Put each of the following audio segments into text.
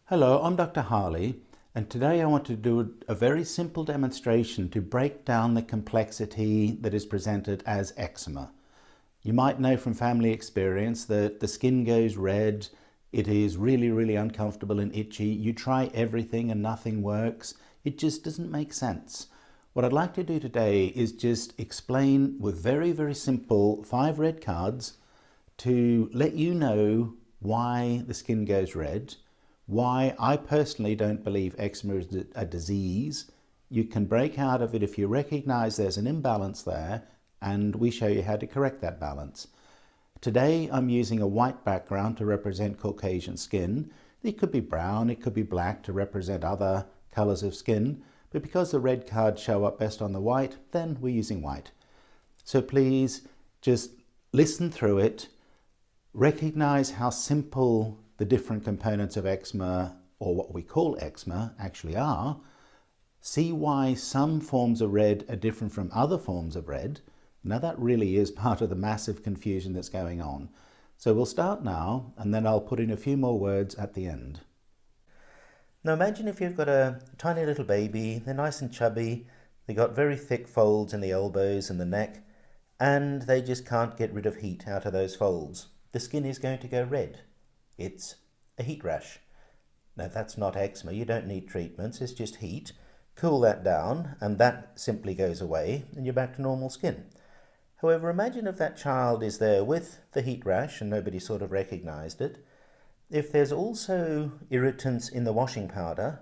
Hello, I'm Dr. Harley, and today I want to do a very simple demonstration to break down the complexity that is presented as eczema. You might know from family experience that the skin goes red, it is really uncomfortable and itchy. You try everything and nothing works. It just doesn't make sense. What I'd like to do today is just explain with very simple 5 red cards to let you know why the skin goes red, why I personally don't believe eczema is a disease. You can break out of it if you recognize there's an imbalance there, and we show you how to correct that balance. Today I'm using a white background to represent Caucasian skin. It could be brown, it could be black to represent other colors of skin, but because the red cards show up best on the white, then we're using white. So please just listen through it, recognize how simple the different components of eczema, or what we call eczema, actually are. See why some forms of red are different from other forms of red. Now that really is part of the massive confusion that's going on. So we'll start now, and then I'll put in a few more words at the end. Now imagine if you've got a tiny little baby, they're nice and chubby, they've got very thick folds in the elbows and the neck, and they just can't get rid of heat out of those folds. The skin is going to go red. It's a heat rash. Now that's not eczema, you don't need treatments, it's just heat. Cool that down and that simply goes away and you're back to normal skin. However, imagine if that child is there with the heat rash and nobody sort of recognized it. If there's also irritants in the washing powder,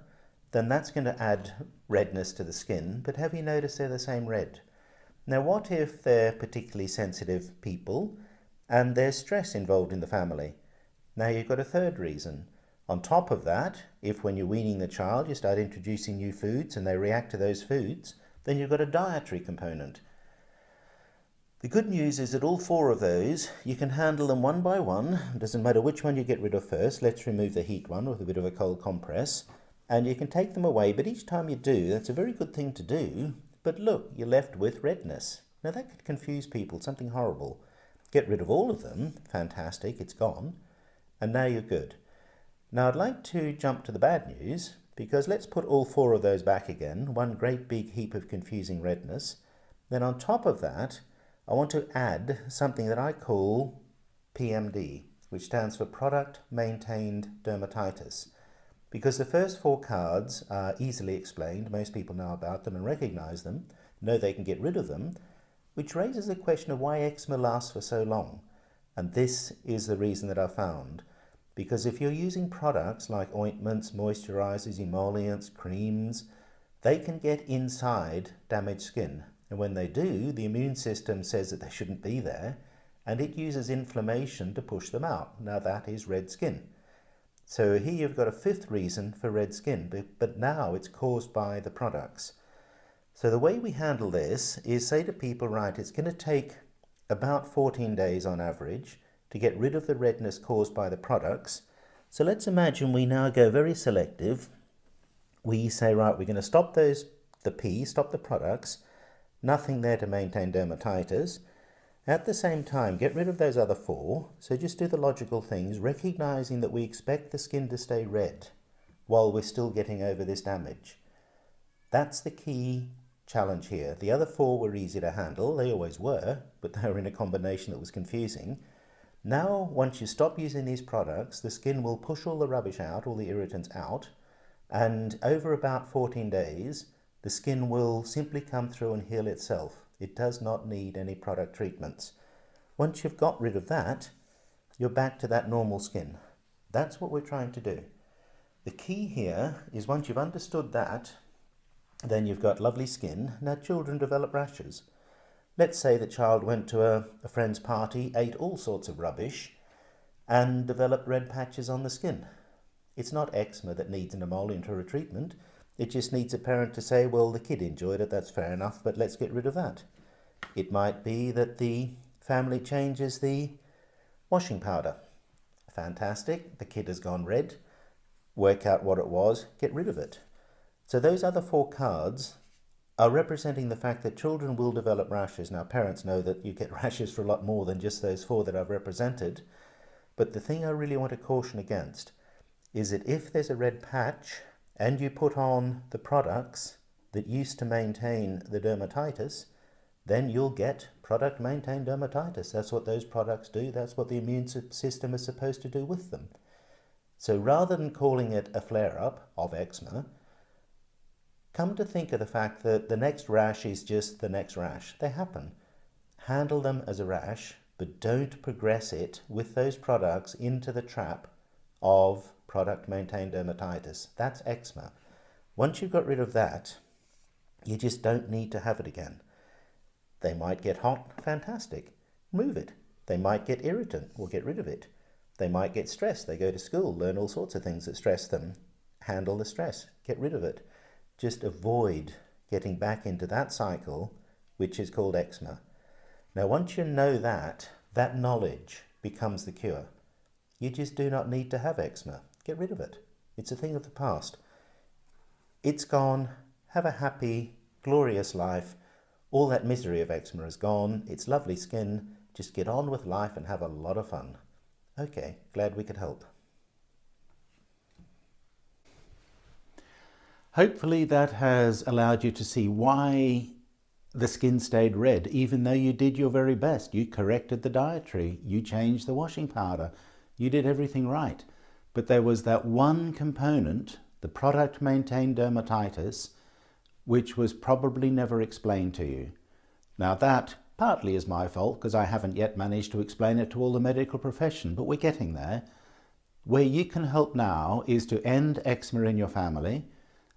then that's going to add redness to the skin, but have you noticed they're the same red? Now what if they're particularly sensitive people and there's stress involved in the family? Now you've got a third reason. On top of that, if when you're weaning the child you start introducing new foods and they react to those foods, then you've got a dietary component. The good news is that all 4 of those, you can handle them one by one. It doesn't matter which one you get rid of first. Let's remove the heat one with a bit of a cold compress. And you can take them away, but each time you do, that's a very good thing to do. But look, you're left with redness. Now that could confuse people, something horrible. Get rid of all of them, fantastic, it's gone. And now you're good. Now I'd like to jump to the bad news, because let's put all 4 of those back again, one great big heap of confusing redness. Then on top of that, I want to add something that I call PMD, which stands for Product Maintained Dermatitis. Because the first 4 cards are easily explained, most people know about them and recognize them, know they can get rid of them, which raises the question of why eczema lasts for so long. And this is the reason that I found. Because if you're using products like ointments, moisturizers, emollients, creams, they can get inside damaged skin. And when they do, the immune system says that they shouldn't be there, and it uses inflammation to push them out. Now that is red skin. So here you've got a 5th reason for red skin, but now it's caused by the products. So the way we handle this is say to people, right, it's going to take about 14 days on average to get rid of the redness caused by the products. So let's imagine we now go very selective. We say, right, we're going to stop stop the products, nothing there to maintain dermatitis. At the same time, get rid of those other 4. So just do the logical things, recognizing that we expect the skin to stay red while we're still getting over this damage. That's the key challenge here. The other 4 were easy to handle. They always were, but they were in a combination that was confusing. Now, once you stop using these products, the skin will push all the rubbish out, all the irritants out, and over about 14 days, the skin will simply come through and heal itself. It does not need any product treatments. Once you've got rid of that, you're back to that normal skin. That's what we're trying to do. The key here is once you've understood that, then you've got lovely skin. Now children develop rashes. Let's say the child went to a friend's party, ate all sorts of rubbish, and developed red patches on the skin. It's not eczema that needs an emollient or a treatment. It just needs a parent to say, well, the kid enjoyed it, that's fair enough, but let's get rid of that. It might be that the family changes the washing powder. Fantastic, the kid has gone red. Work out what it was, get rid of it. So those other 4 cards are representing the fact that children will develop rashes. Now parents know that you get rashes for a lot more than just those 4 that I've represented, but the thing I really want to caution against is that if there's a red patch and you put on the products that used to maintain the dermatitis, then you'll get product-maintained dermatitis. That's what those products do. That's what the immune system is supposed to do with them. So rather than calling it a flare-up of eczema, come to think of the fact that the next rash is just the next rash. They happen. Handle them as a rash, but don't progress it with those products into the trap of product-maintained dermatitis. That's eczema. Once you've got rid of that, you just don't need to have it again. They might get hot, fantastic. Move it. They might get irritant, or get rid of it. They might get stressed. They go to school, learn all sorts of things that stress them. Handle the stress, get rid of it. Just avoid getting back into that cycle, which is called eczema. Now, once you know that knowledge becomes the cure. You just do not need to have eczema. Get rid of it. It's a thing of the past. It's gone. Have a happy, glorious life. All that misery of eczema is gone. It's lovely skin. Just get on with life and have a lot of fun. Okay, glad we could help. Hopefully that has allowed you to see why the skin stayed red, even though you did your very best. You corrected the dietary, you changed the washing powder, you did everything right. But there was that one component, the product-maintained dermatitis, which was probably never explained to you. Now that partly is my fault because I haven't yet managed to explain it to all the medical profession, but we're getting there. Where you can help now is to end eczema in your family.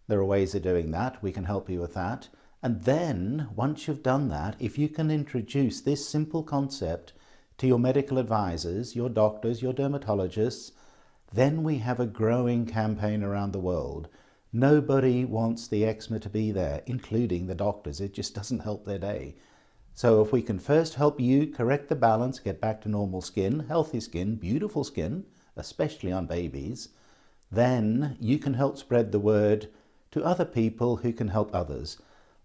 There are ways of doing that. We can help you with that. And then, once you've done that, if you can introduce this simple concept to your medical advisors, your doctors, your dermatologists, then we have a growing campaign around the world. Nobody wants the eczema to be there, including the doctors. It just doesn't help their day. So if we can first help you correct the balance, get back to normal skin, healthy skin, beautiful skin, especially on babies, then you can help spread the word to other people who can help others.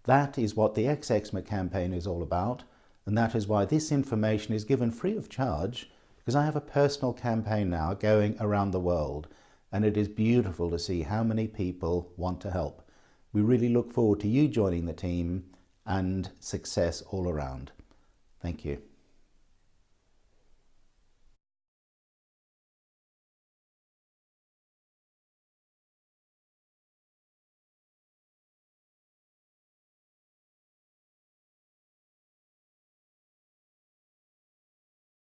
That is what the X-Eczema campaign is all about, and that is why this information is given free of charge, because I have a personal campaign now going around the world, and it is beautiful to see how many people want to help. We really look forward to you joining the team and success all around. Thank you.